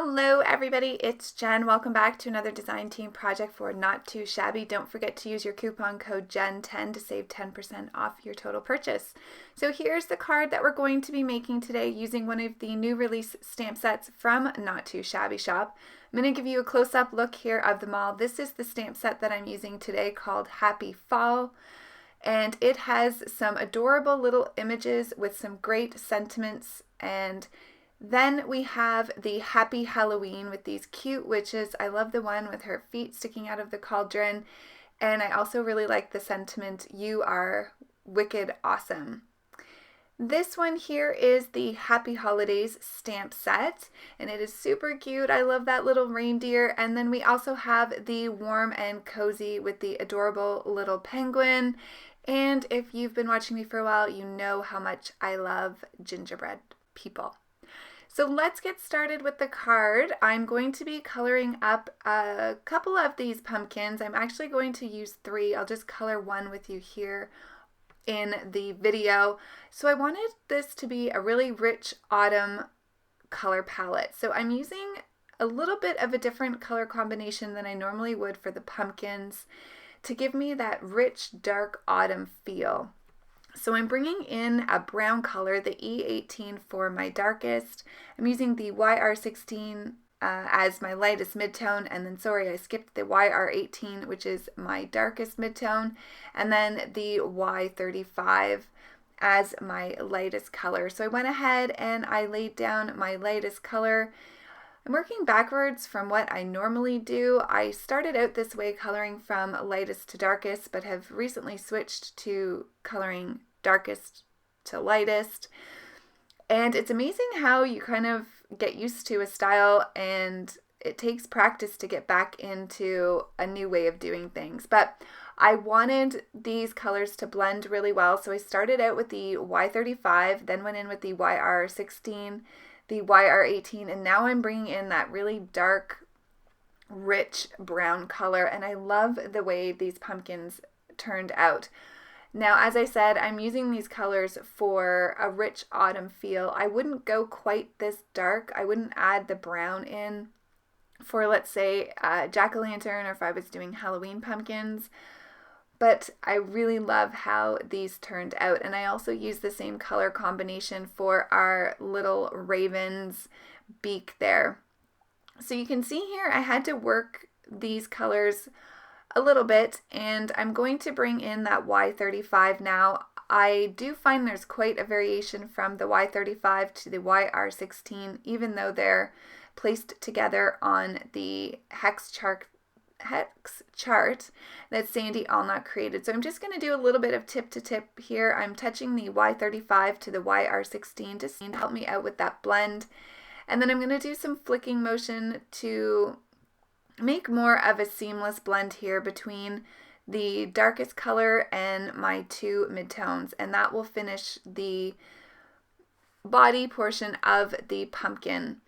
Hello everybody, it's Jen. Welcome back to another design team project for Not2Shabby. Don't forget to use your coupon code JEN10 to save 10% off your total purchase. So here's the card that we're going to be making today using one of the new release stamp sets from Not2Shabby Shop. I'm going to give you a close-up look here of them all. This is the stamp set that I'm using today called Happy Fall. And it has some adorable little images with some great sentiments, and then we have the Happy Halloween with these cute witches. I love the one with her feet sticking out of the cauldron. And I also really like the sentiment, "You are wicked awesome." This one here is the Happy Holidays stamp set, and it is super cute. I love that little reindeer. And then we also have the Warm and Cozy with the adorable little penguin. And if you've been watching me for a while, you know how much I love gingerbread people. So let's get started with the card. I'm going to be coloring up a couple of these pumpkins. I'm actually going to use 3. I'll just color one with you here in the video. So I wanted this to be a really rich autumn color palette. So I'm using a little bit of a different color combination than I normally would for the pumpkins to give me that rich, dark autumn feel. So I'm bringing in a brown color, the E18 for my darkest. I'm using the YR16 as my lightest midtone, and then I skipped the YR18, which is my darkest midtone, and then the Y35 as my lightest color. So I went ahead and I laid down my lightest color. I'm working backwards from what I normally do. I started out this way coloring from lightest to darkest, but have recently switched to coloring darkest to lightest. And it's amazing how you kind of get used to a style, and it takes practice to get back into a new way of doing things. But I wanted these colors to blend really well, so I started out with the Y35, then went in with the YR16, the YR18, and now I'm bringing in that really dark, rich brown color, and I love the way these pumpkins turned out. Now, as I said, I'm using these colors for a rich autumn feel. I wouldn't go quite this dark. I wouldn't add the brown in for, let's say, jack-o'-lantern, or if I was doing Halloween pumpkins. But I really love how these turned out. And I also use the same color combination for our little raven's beak there. So you can see here I had to work these colors a little bit, and I'm going to bring in that Y35 now. I do find there's quite a variation from the Y35 to the YR16, even though they're placed together on the hex chart that Sandy Allnut created. So I'm just going to do a little bit of tip to tip here. I'm touching the Y35 to the YR16 to help me out with that blend. And then I'm going to do some flicking motion to make more of a seamless blend here between the darkest color and my 2 midtones. And that will finish the body portion of the pumpkin.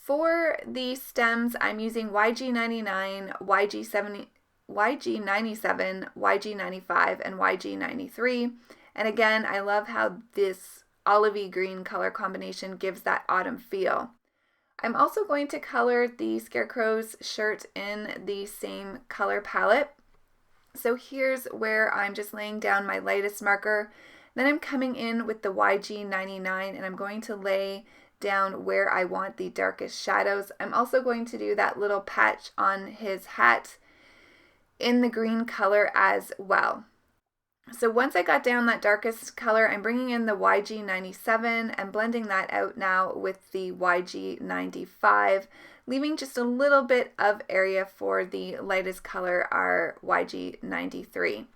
For the stems, I'm using YG99, YG97, YG95, and YG93. And again, I love how this olivey green color combination gives that autumn feel. I'm also going to color the Scarecrow's shirt in the same color palette. So here's where I'm just laying down my lightest marker. Then I'm coming in with the YG99, and I'm going to lay down where I want the darkest shadows. I'm also going to do that little patch on his hat in the green color as well. So once I got down that darkest color, I'm bringing in the YG97 and blending that out now with the YG95, leaving just a little bit of area for the lightest color, our YG93.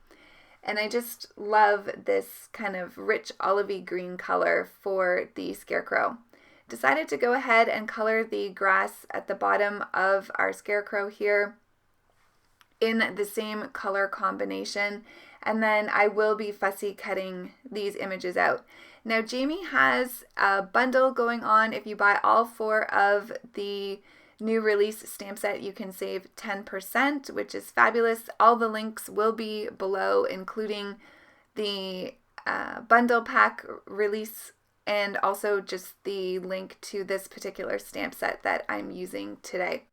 And I just love this kind of rich olivey green color for the Scarecrow. Decided to go ahead and color the grass at the bottom of our Scarecrow here in the same color combination, and then I will be fussy cutting these images out. Now Jamie has a bundle going on. If you buy all 4 of the new release stamp set, you can save 10%, which is fabulous. All the links will be below, including the bundle pack release and also just the link to this particular stamp set that I'm using today.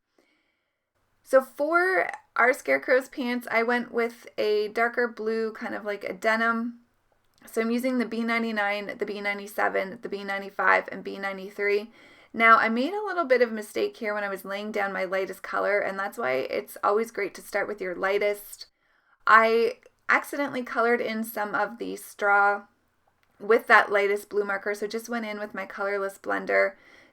So for our Scarecrow's pants, I went with a darker blue, kind of like a denim. So I'm using the B99, the B97, the B95, and B93. Now, I made a little bit of a mistake here when I was laying down my lightest color, and that's why it's always great to start with your lightest. I accidentally colored in some of the straw with that lightest blue marker, so just went in with my colorless blender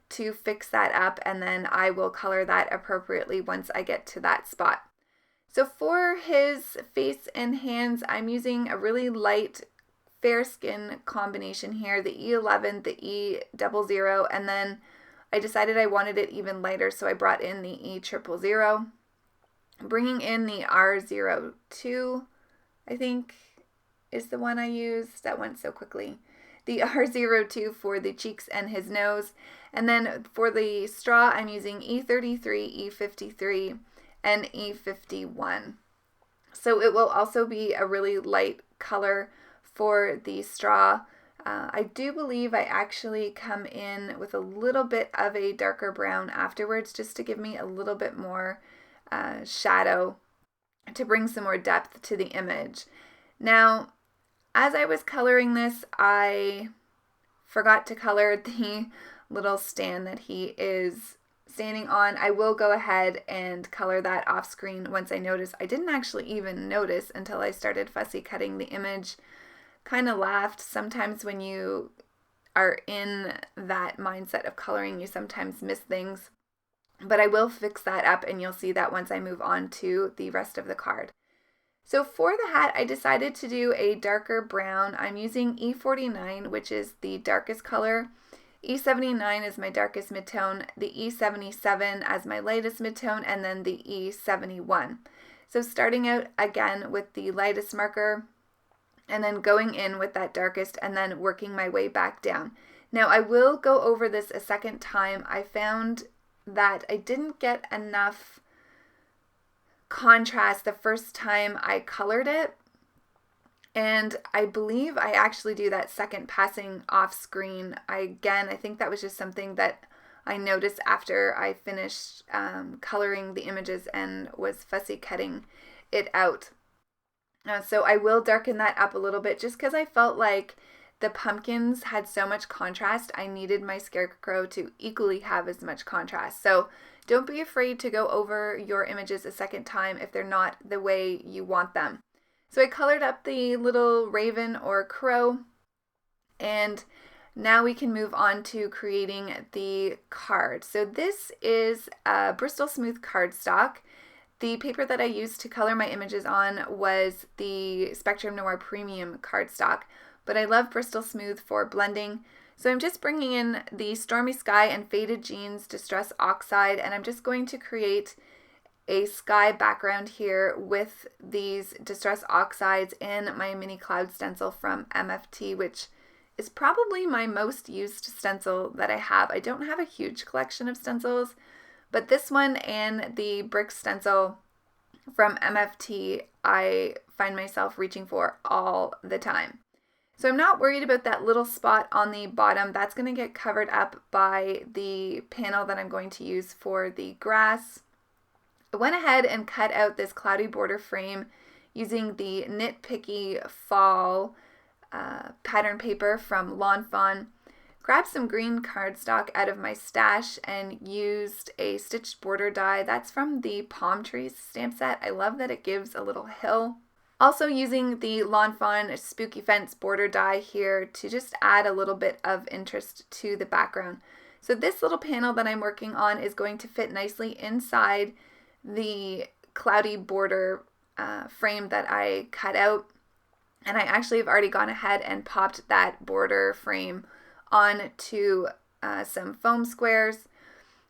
to fix that up, and then I will color that appropriately once I get to that spot. So for his face and hands, I'm using a really light fair skin combination here, the E11, the E00, and then I decided I wanted it even lighter, so I brought in the E000, bringing in the R02, I think is the one I used. That went so quickly. The R02 for the cheeks and his nose. And then for the straw, I'm using E33, E53, and E51. So it will also be a really light color for the straw. I do believe I actually come in with a little bit of a darker brown afterwards, just to give me a little bit more shadow, to bring some more depth to the image. Now, as I was coloring this, I forgot to color the little stand that he is standing on. I will go ahead and color that off screen once I notice. I didn't actually even notice until I started fussy cutting the image. Kind of laughed. Sometimes when you are in that mindset of coloring, you sometimes miss things. But I will fix that up, and you'll see that once I move on to the rest of the card. So for the hat, I decided to do a darker brown. I'm using E49, which is the darkest color. E79 is my darkest midtone, the E77 as my lightest midtone, and then the E71. So starting out again with the lightest marker, and then going in with that darkest, and then working my way back down. Now I will go over this a second time. I found that I didn't get enough contrast the first time I colored it, and I believe I actually do that second passing off screen. I think that was just something that I noticed after I finished coloring the images and was fussy cutting it out. So I will darken that up a little bit, just because I felt like the pumpkins had so much contrast. I needed my Scarecrow to equally have as much contrast. So don't be afraid to go over your images a second time if they're not the way you want them. So I colored up the little raven or crow, and now we can move on to creating the card. So this is a Bristol Smooth cardstock. The paper that I used to color my images on was the Spectrum Noir Premium cardstock, but I love Bristol Smooth for blending. So I'm just bringing in the Stormy Sky and Faded Jeans Distress Oxide, and I'm just going to create a sky background here with these Distress Oxides and my mini cloud stencil from MFT, which is probably my most used stencil that I have. I don't have a huge collection of stencils, but this one and the brick stencil from MFT, I find myself reaching for all the time. So I'm not worried about that little spot on the bottom. That's going to get covered up by the panel that I'm going to use for the grass. I went ahead and cut out this cloudy border frame using the Nitpicky Fall pattern paper from Fawn. Grabbed some green cardstock out of my stash and used a stitched border die. That's from the Palm Trees stamp set. I love that it gives a little hill. Also using the Fawn Spooky Fence border die here to just add a little bit of interest to the background. So this little panel that I'm working on is going to fit nicely inside the cloudy border frame that I cut out. And I actually have already gone ahead and popped that border frame onto some foam squares.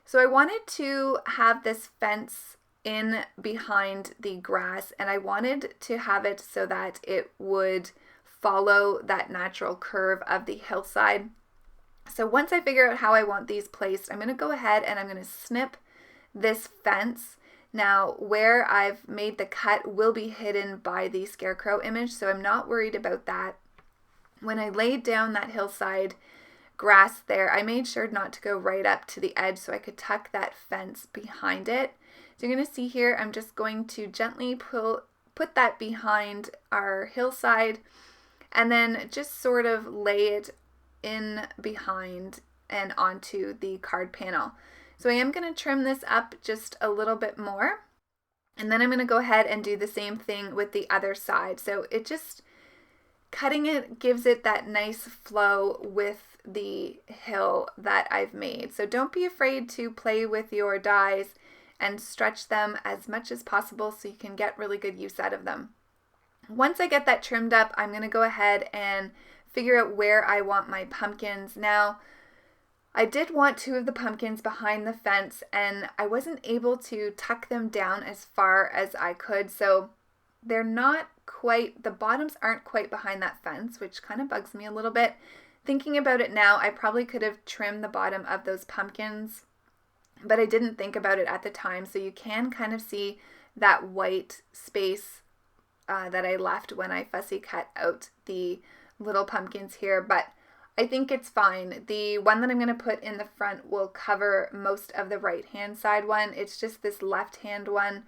So I wanted to have this fence in behind the grass, and I wanted to have it so that it would follow that natural curve of the hillside. So once I figure out how I want these placed, I'm going to go ahead and I'm going to snip this fence. Now where I've made the cut will be hidden by the Scarecrow image, so I'm not worried about that. When I laid down that hillside grass there, I made sure not to go right up to the edge so I could tuck that fence behind it. So you're going to see here, I'm just going to gently put that behind our hillside and then just sort of lay it in behind and onto the card panel. So I am going to trim this up just a little bit more, and then I'm going to go ahead and do the same thing with the other side. So it just, cutting it gives it that nice flow with the hill that I've made. So don't be afraid to play with your dies and stretch them as much as possible so you can get really good use out of them. Once I get that trimmed up, I'm going to go ahead and figure out where I want my pumpkins. Now, I did want two of the pumpkins behind the fence, and I wasn't able to tuck them down as far as I could, so they're not quite, the bottoms aren't quite behind that fence, which kind of bugs me a little bit. Thinking about it now, I probably could have trimmed the bottom of those pumpkins, but I didn't think about it at the time, so you can kind of see that white space that I left when I fussy cut out the little pumpkins here, but I think it's fine. The one that I'm going to put in the front will cover most of the right hand side one. It's just this left hand one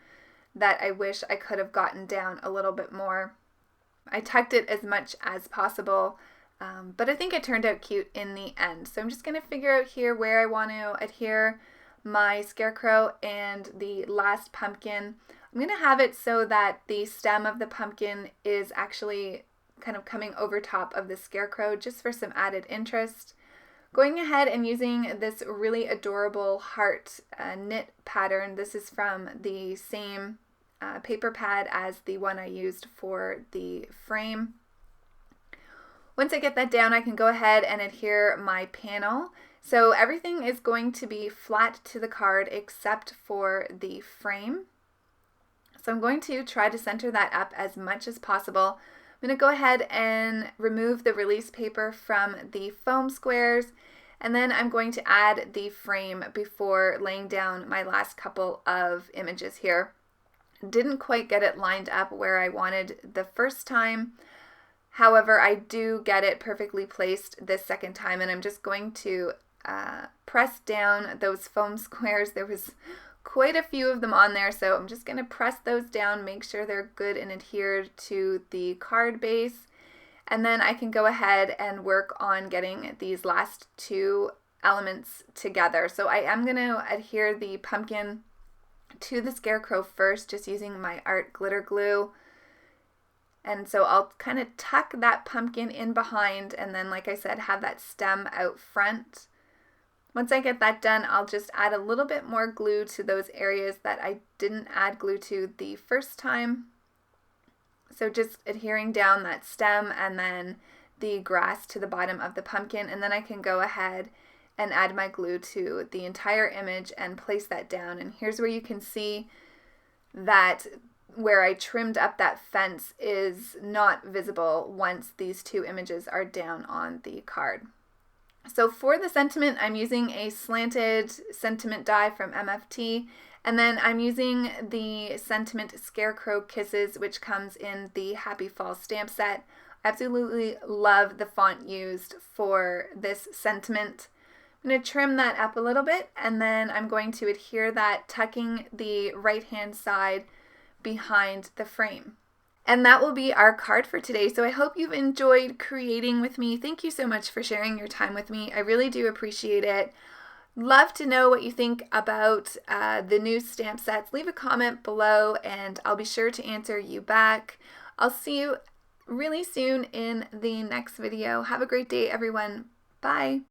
that I wish I could have gotten down a little bit more. I tucked it as much as possible, but I think it turned out cute in the end. So I'm just going to figure out here where I want to adhere my Scarecrow and the last pumpkin. I'm going to have it so that the stem of the pumpkin is actually kind of coming over top of the Scarecrow just for some added interest. Going ahead and using this really adorable heart knit pattern. This is from the same paper pad as the one I used for the frame. Once I get that down, I can go ahead and adhere my panel. So everything is going to be flat to the card except for the frame. So I'm going to try to center that up as much as possible. I'm going to go ahead and remove the release paper from the foam squares, and then I'm going to add the frame before laying down my last couple of images here. Didn't quite get it lined up where I wanted the first time. However, I do get it perfectly placed this second time, and I'm just going to press down those foam squares. There was quite a few of them on there, so I'm just going to press those down, make sure they're good and adhered to the card base, and then I can go ahead and work on getting these last two elements together. So I am going to adhere the pumpkin to the Scarecrow first, just using my art glitter glue. And so I'll kind of tuck that pumpkin in behind, and then, like I said, have that stem out front. Once I get that done, I'll just add a little bit more glue to those areas that I didn't add glue to the first time. So just adhering down that stem and then the grass to the bottom of the pumpkin, and then I can go ahead and add my glue to the entire image and place that down. And here's where you can see that where I trimmed up that fence is not visible once these two images are down on the card. So for the sentiment, I'm using a slanted sentiment die from MFT, and then I'm using the Sentiment Scarecrow Kisses, which comes in the Happy Fall stamp set. I absolutely love the font used for this sentiment. I'm going to trim that up a little bit, and then I'm going to adhere that, tucking the right-hand side behind the frame. And that will be our card for today. So I hope you've enjoyed creating with me. Thank you so much for sharing your time with me. I really do appreciate it. Love to know what you think about the new stamp sets. Leave a comment below and I'll be sure to answer you back. I'll see you really soon in the next video. Have a great day, everyone. Bye.